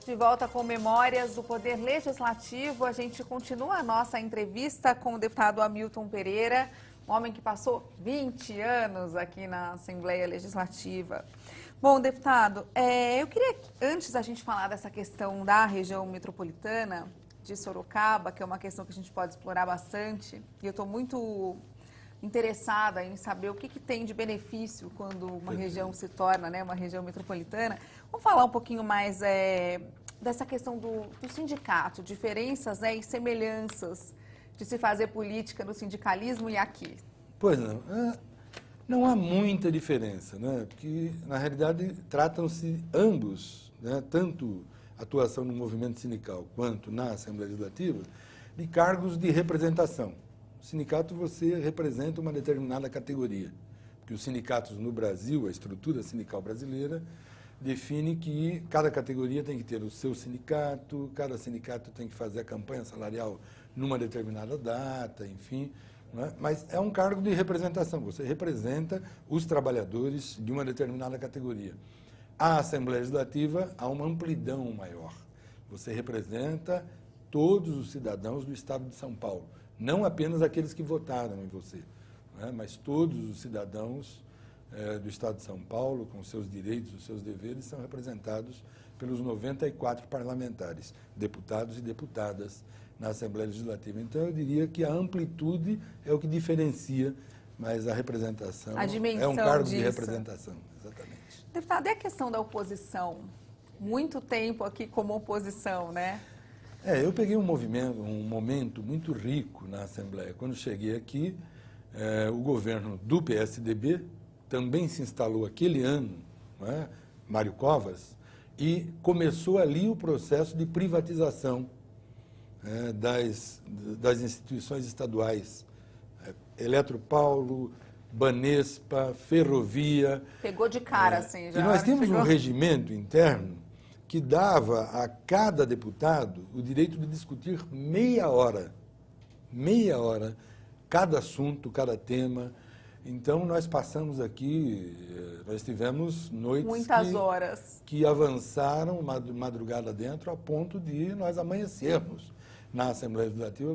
de volta com Memórias do Poder Legislativo. A gente continua a nossa entrevista com o deputado Hamilton Pereira, um homem que passou 20 anos aqui na Assembleia Legislativa. Bom, deputado, eu queria, antes da gente falar dessa questão da região metropolitana de Sorocaba, que é uma questão que a gente pode explorar bastante, e eu estou muito interessada em saber o que tem de benefício quando uma região se torna, né, uma região metropolitana. Vamos falar um pouquinho mais dessa questão do sindicato, diferenças, né, e semelhanças de se fazer política no sindicalismo e aqui. Pois não, não há muita diferença, né? Porque, na realidade, tratam-se ambos, né, tanto a atuação no movimento sindical quanto na Assembleia Legislativa, de cargos de representação. O sindicato, você representa uma determinada categoria, porque os sindicatos no Brasil, a estrutura sindical brasileira, define que cada categoria tem que ter o seu sindicato, cada sindicato tem que fazer a campanha salarial numa determinada data, enfim, né? Mas é um cargo de representação, você representa os trabalhadores de uma determinada categoria. A Assembleia Legislativa há uma amplidão maior, você representa todos os cidadãos do Estado de São Paulo, não apenas aqueles que votaram em você, né? Mas todos os cidadãos do Estado de São Paulo, com seus direitos, os seus deveres, são representados pelos 94 parlamentares, deputados e deputadas na Assembleia Legislativa. Então, eu diria que a amplitude é o que diferencia, mas a representação é um cargo de representação, exatamente. Deputado, e a questão da oposição? Muito tempo aqui como oposição, né? Eu peguei um momento muito rico na Assembleia. Quando cheguei aqui, o governo do PSDB também se instalou aquele ano, né, Mário Covas, e começou ali o processo de privatização das instituições estaduais, Eletropaulo, Banespa, Ferrovia. Pegou de cara, assim, já. E nós temos um regimento interno que dava a cada deputado o direito de discutir meia hora, cada assunto, cada tema. Então, nós passamos aqui, nós tivemos noites muitas horas que avançaram madrugada dentro a ponto de nós amanhecermos na Assembleia Legislativa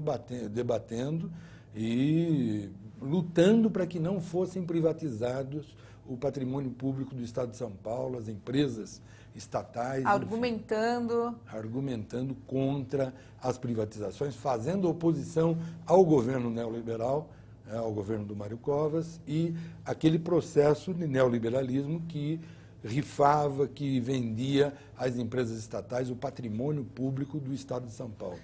debatendo e lutando para que não fossem privatizados o patrimônio público do Estado de São Paulo, as empresas estatais. Argumentando contra as privatizações, fazendo oposição ao governo neoliberal, ao governo do Mário Covas, e aquele processo de neoliberalismo que rifava, que vendia às empresas estatais o patrimônio público do Estado de São Paulo.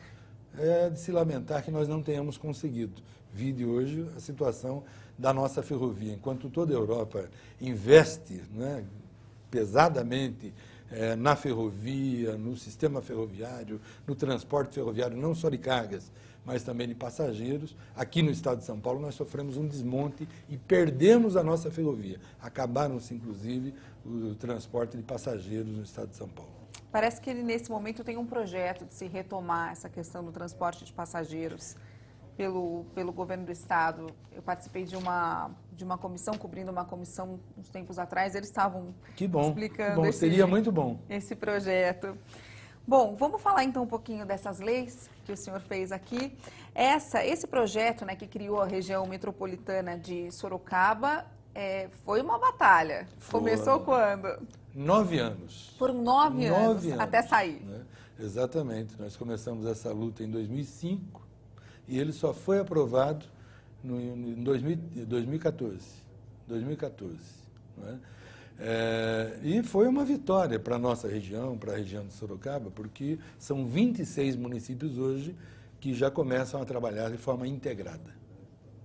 É de se lamentar que nós não tenhamos conseguido. Vide hoje a situação da nossa ferrovia. Enquanto toda a Europa investe, né, pesadamente na ferrovia, no sistema ferroviário, no transporte ferroviário, não só de cargas, mas também de passageiros, aqui no Estado de São Paulo nós sofremos um desmonte e perdemos a nossa ferrovia. Acabaram-se, inclusive, o transporte de passageiros no Estado de São Paulo. Parece que ele, nesse momento, tem um projeto de se retomar essa questão do transporte de passageiros pelo governo do Estado. Eu participei de uma comissão, cobrindo uma comissão uns tempos atrás, eles estavam explicando seria muito bom esse projeto. Bom, vamos falar então um pouquinho dessas leis que o senhor fez aqui. Esse projeto, né, que criou a região metropolitana de Sorocaba, foi uma batalha. Começou quando? 9 anos. Foram 9 anos até sair. Né? Exatamente. Nós começamos essa luta em 2005 e ele só foi aprovado em 2014. Né? E foi uma vitória para a nossa região, para a região de Sorocaba, porque são 26 municípios hoje que já começam a trabalhar de forma integrada.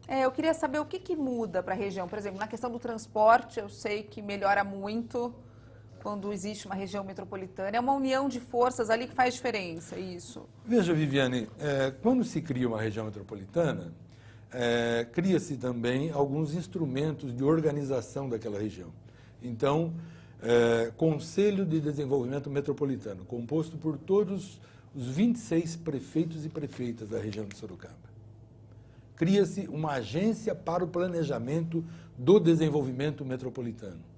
Eu queria saber o que muda para a região. Por exemplo, na questão do transporte, eu sei que melhora muito quando existe uma região metropolitana. É uma união de forças ali que faz diferença, isso. Veja, Viviane, quando se cria uma região metropolitana, cria-se também alguns instrumentos de organização daquela região. Então, Conselho de Desenvolvimento Metropolitano, composto por todos os 26 prefeitos e prefeitas da região de Sorocaba. Cria-se uma agência para o planejamento do desenvolvimento metropolitano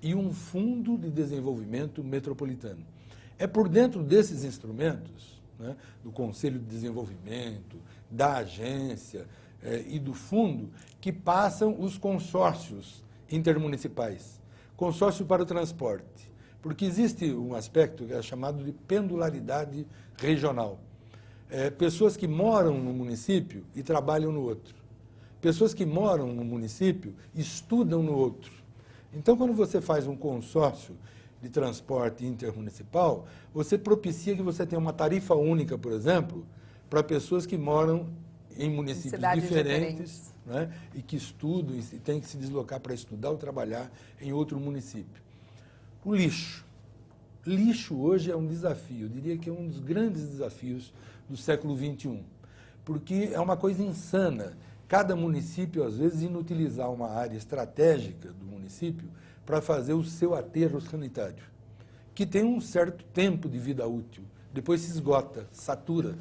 e um fundo de desenvolvimento metropolitano. É por dentro desses instrumentos, né, do Conselho de Desenvolvimento, da agência e do fundo, que passam os consórcios intermunicipais. Consórcio para o transporte. Porque existe um aspecto que é chamado de pendularidade regional. Pessoas que moram no município e trabalham no outro. Pessoas que moram no município estudam no outro. Então, quando você faz um consórcio de transporte intermunicipal, você propicia que você tenha uma tarifa única, por exemplo, para pessoas que moram em municípios diferentes, né, e que estudam e têm que se deslocar para estudar ou trabalhar em outro município. O lixo. Lixo hoje é um desafio, eu diria que é um dos grandes desafios do século XXI, porque é uma coisa insana. Cada município, às vezes, inutilizar uma área estratégica do município para fazer o seu aterro sanitário, que tem um certo tempo de vida útil, depois se esgota, satura.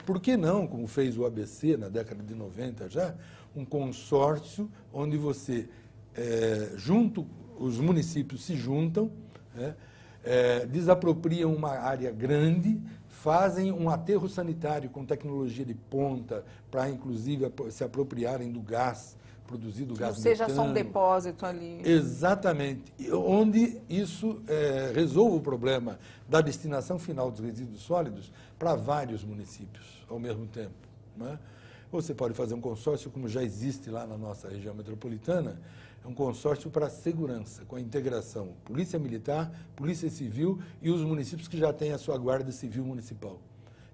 Por que não, como fez o ABC na década de 90 já, um consórcio onde você, os municípios se juntam, desapropriam uma área grande, fazem um aterro sanitário com tecnologia de ponta para, inclusive, se apropriarem do gás produzido, gás metano. Não seja só um depósito ali. Exatamente. Onde isso resolve o problema da destinação final dos resíduos sólidos para vários municípios ao mesmo tempo. Né? Você pode fazer um consórcio, como já existe lá na nossa região metropolitana, um consórcio para a segurança, com a integração Polícia Militar, Polícia Civil e os municípios que já têm a sua Guarda Civil Municipal.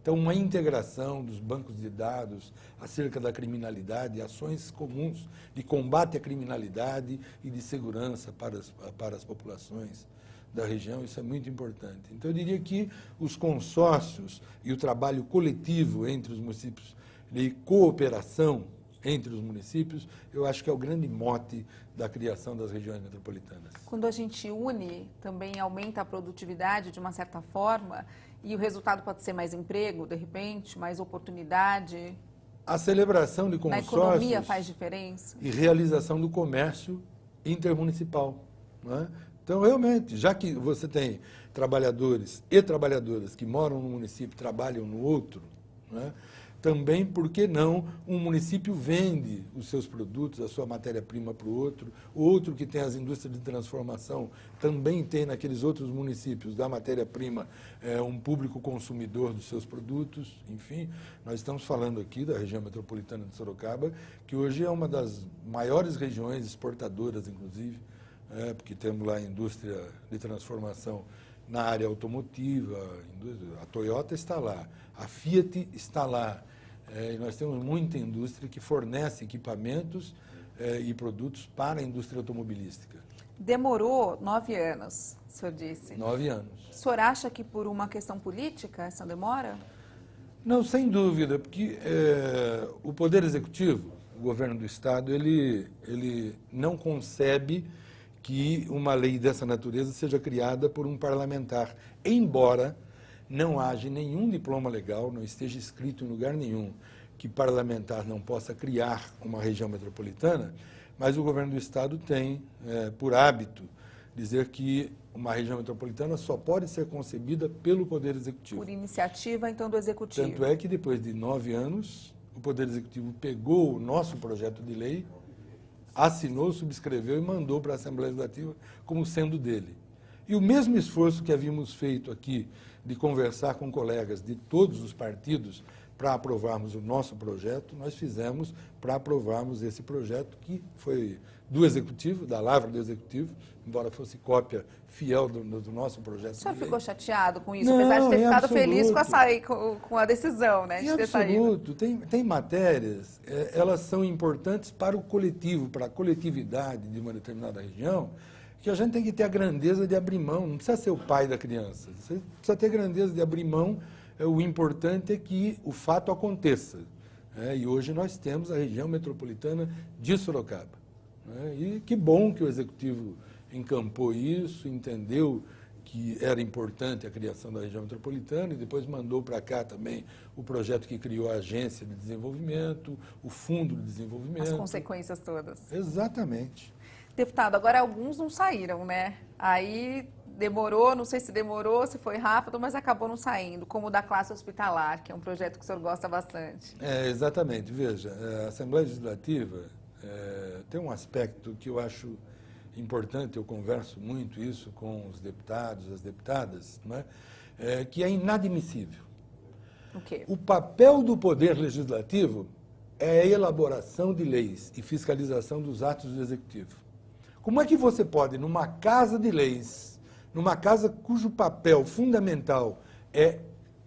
Então, uma integração dos bancos de dados acerca da criminalidade, ações comuns de combate à criminalidade e de segurança para as populações da região, isso é muito importante. Então, eu diria que os consórcios e o trabalho coletivo entre os municípios, de cooperação entre os municípios, eu acho que é o grande mote da criação das regiões metropolitanas. Quando a gente une, também aumenta a produtividade de uma certa forma e o resultado pode ser mais emprego, de repente, mais oportunidade. A celebração de consórcios... Na economia faz diferença. E realização do comércio intermunicipal. Né? Então, realmente, já que você tem trabalhadores e trabalhadoras que moram no município e trabalham no outro, né? Também, por que não, um município vende os seus produtos, a sua matéria-prima para o outro que tem as indústrias de transformação também tem naqueles outros municípios da matéria-prima um público consumidor dos seus produtos. Enfim, nós estamos falando aqui da região metropolitana de Sorocaba, que hoje é uma das maiores regiões exportadoras, inclusive, porque temos lá a indústria de transformação na área automotiva, a Toyota está lá, a Fiat está lá, e nós temos muita indústria que fornece equipamentos e produtos para a indústria automobilística. Demorou 9 anos, o senhor disse. 9 anos. O senhor acha que por uma questão política essa demora? Não, sem dúvida, porque o Poder Executivo, o governo do Estado, ele não concebe que uma lei dessa natureza seja criada por um parlamentar, embora não haja nenhum diploma legal, não esteja escrito em lugar nenhum que parlamentar não possa criar uma região metropolitana, mas o governo do Estado tem, por hábito, dizer que uma região metropolitana só pode ser concebida pelo Poder Executivo. Por iniciativa, então, do Executivo. Tanto é que, depois de 9 anos, o Poder Executivo pegou o nosso projeto de lei, assinou, subscreveu e mandou para a Assembleia Legislativa como sendo dele. E o mesmo esforço que havíamos feito aqui de conversar com colegas de todos os partidos para aprovarmos o nosso projeto, nós fizemos para aprovarmos esse projeto que foi do Executivo, da lavra do Executivo, embora fosse cópia fiel do nosso projeto. O senhor de lei. ficou chateado com isso, Não, apesar de ter ficado absoluto. feliz com a decisão, né, de ter saído? Absoluto. Tem matérias, elas são importantes para o coletivo, para a coletividade de uma determinada região, que a gente tem que ter a grandeza de abrir mão, não precisa ser o pai da criança, você precisa ter a grandeza de abrir mão, o importante é que o fato aconteça. E hoje nós temos a região metropolitana de Sorocaba. E que bom que o Executivo encampou isso, entendeu que era importante a criação da região metropolitana e depois mandou para cá também o projeto que criou a Agência de Desenvolvimento, o Fundo de Desenvolvimento. As consequências todas. Exatamente. Deputado, agora alguns não saíram, né? Aí demorou, não sei se demorou, se foi rápido, mas acabou não saindo, como o da classe hospitalar, que é um projeto que o senhor gosta bastante. Exatamente. Veja, a Assembleia Legislativa tem um aspecto que eu acho importante, eu converso muito isso com os deputados, as deputadas, não é? Que é inadmissível. O quê? O papel do Poder Legislativo é a elaboração de leis e fiscalização dos atos do Executivo. Como é que você pode, numa casa de leis, numa casa cujo papel fundamental é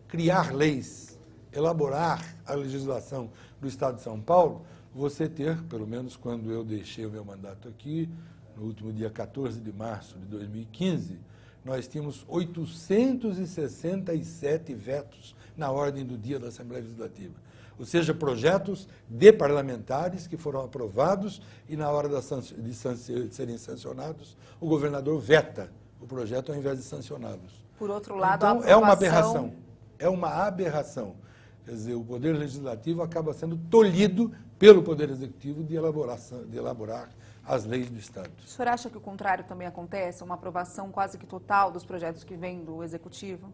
criar leis, elaborar a legislação do Estado de São Paulo, você ter, pelo menos quando eu deixei o meu mandato aqui, no último dia 14 de março de 2015, nós tínhamos 867 vetos na ordem do dia da Assembleia Legislativa. Ou seja, projetos de parlamentares que foram aprovados e na hora de serem sancionados, o governador veta o projeto ao invés de sancioná-los. Por outro lado, então, a aprovação... é uma aberração. É uma aberração. Quer dizer, o Poder Legislativo acaba sendo tolhido pelo Poder Executivo de elaborar as leis do Estado. O senhor acha que o contrário também acontece? Uma aprovação quase que total dos projetos que vêm do Executivo?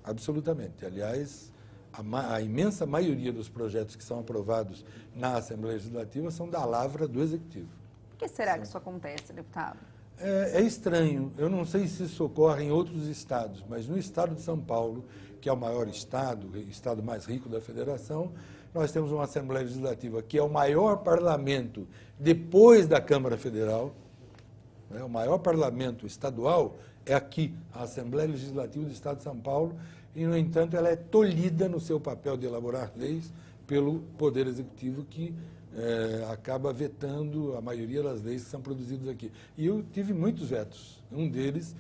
Absolutamente. Aliás, a imensa maioria dos projetos que são aprovados na Assembleia Legislativa são da lavra do Executivo. Por que será que isso acontece, deputado? É estranho. Eu não sei se isso ocorre em outros estados, mas no estado de São Paulo, que é o maior estado, o estado mais rico da federação, nós temos uma Assembleia Legislativa que é o maior parlamento depois da Câmara Federal. O maior parlamento estadual é aqui, a Assembleia Legislativa do Estado de São Paulo, e, no entanto, ela é tolhida no seu papel de elaborar leis pelo Poder Executivo, que acaba vetando a maioria das leis que são produzidas aqui. E eu tive muitos vetos. Um deles,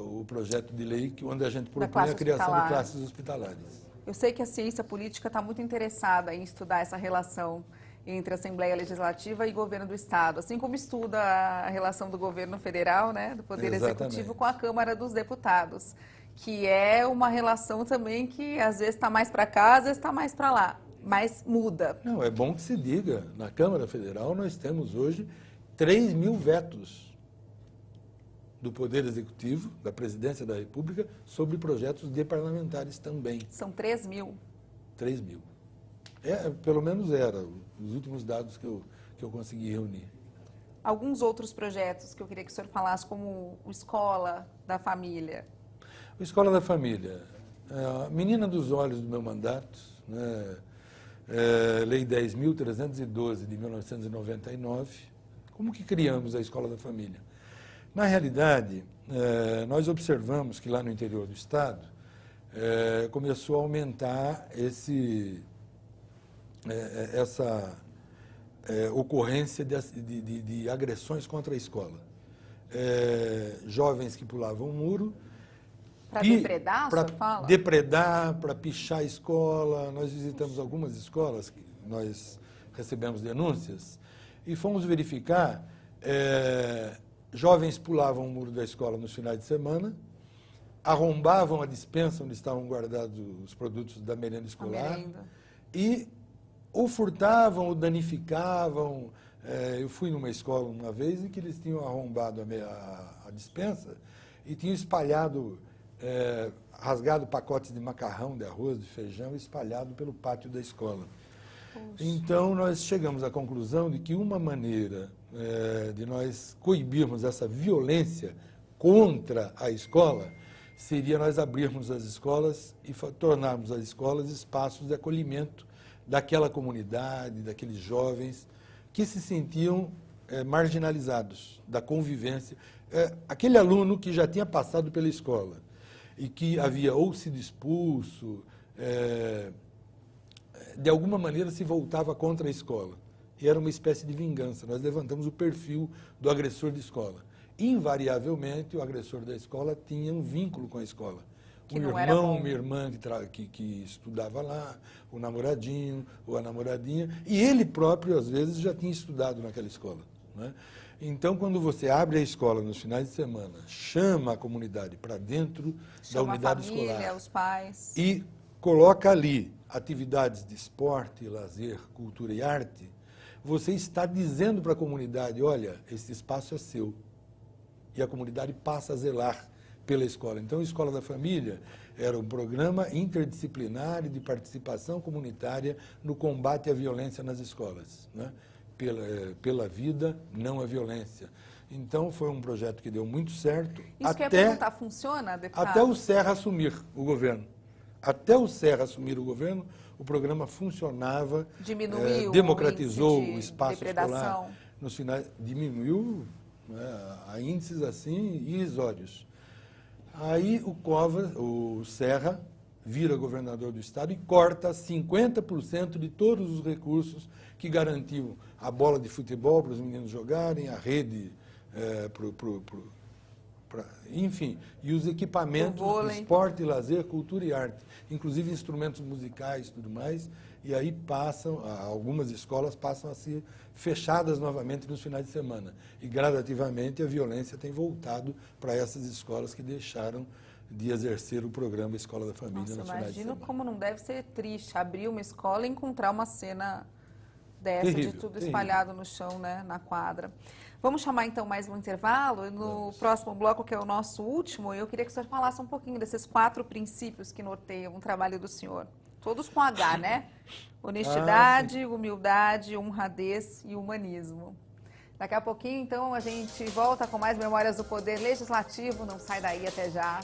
o projeto de lei onde a gente propõe a criação de classes hospitalares. Eu sei que a ciência política está muito interessada em estudar essa relação entre a Assembleia Legislativa e governo do Estado, assim como estuda a relação do governo federal, né, do Poder Executivo com a Câmara dos Deputados, que é uma relação também que às vezes está mais para cá, às vezes está mais para lá, mas muda. Não, é bom que se diga, na Câmara Federal nós temos hoje 3.000 vetos do Poder Executivo, da Presidência da República, sobre projetos de parlamentares também. São 3.000. 3.000. Pelo menos era, os últimos dados que eu consegui reunir. Alguns outros projetos que eu queria que o senhor falasse, como o Escola da Família. O Escola da Família, a menina dos olhos do meu mandato, né, Lei 10.312 de 1999, como que criamos a Escola da Família? Na realidade, nós observamos que lá no interior do Estado começou a aumentar essa ocorrência de agressões contra a escola. Jovens que pulavam o muro. Para depredar, o senhor fala? Depredar, para pichar a escola. Nós visitamos algumas escolas, nós recebemos denúncias, e fomos verificar, jovens pulavam o muro da escola nos finais de semana, arrombavam a despensa onde estavam guardados os produtos da merenda escolar, e ou furtavam ou danificavam. Eu fui numa escola uma vez em que eles tinham arrombado a despensa e tinham espalhado, rasgado pacotes de macarrão, de arroz, de feijão, espalhado pelo pátio da escola. Poxa. Então, nós chegamos à conclusão de que uma maneira de nós coibirmos essa violência contra a escola seria nós abrirmos as escolas e tornarmos as escolas espaços de acolhimento daquela comunidade, daqueles jovens que se sentiam marginalizados da convivência. Aquele aluno que já tinha passado pela escola e que havia ou sido expulso, de alguma maneira se voltava contra a escola. E era uma espécie de vingança. Nós levantamos o perfil do agressor de escola. Invariavelmente, o agressor da escola tinha um vínculo com a escola. Um irmão, uma irmã que estudava lá, o namoradinho ou a namoradinha, e ele próprio, às vezes, já tinha estudado naquela escola, né? Então, quando você abre a escola nos finais de semana, chama a comunidade para dentro da unidade escolar, os pais, e coloca ali atividades de esporte, lazer, cultura e arte, você está dizendo para a comunidade, olha, esse espaço é seu. e a comunidade passa a zelar pela escola. Então, a Escola da Família era um programa interdisciplinar e de participação comunitária no combate à violência nas escolas, né? Pela vida, não a violência. Então, foi um projeto que deu muito certo. Isso que eu ia perguntar, funciona, deputado? Até o Serra assumir o governo. Até o Serra assumir o governo, o programa funcionava, diminuiu democratizou o índice o de espaço depredação. escolar. Nos finais, diminuiu, né, a índices assim irrisórios. Aí o Serra vira governador do estado e corta 50% de todos os recursos que garantiam a bola de futebol para os meninos jogarem, a rede, enfim, e os equipamentos de esporte, lazer, cultura e arte, inclusive instrumentos musicais e tudo mais, e aí algumas escolas passam a ser fechadas novamente nos finais de semana. E gradativamente a violência tem voltado para essas escolas que deixaram de exercer o programa Escola da Família nos finais de semana. Imagino como não deve ser triste abrir uma escola e encontrar uma cena dessa, terrível, de tudo terrível. Espalhado no chão, né, na quadra. Vamos chamar então mais um intervalo. No próximo bloco, que é o nosso último, eu queria que o senhor falasse um pouquinho desses 4 princípios que norteiam o trabalho do senhor. Todos com H, né? Honestidade, humildade, honradez e humanismo. Daqui a pouquinho, então, a gente volta com mais Memórias do Poder Legislativo. Não sai daí, até já.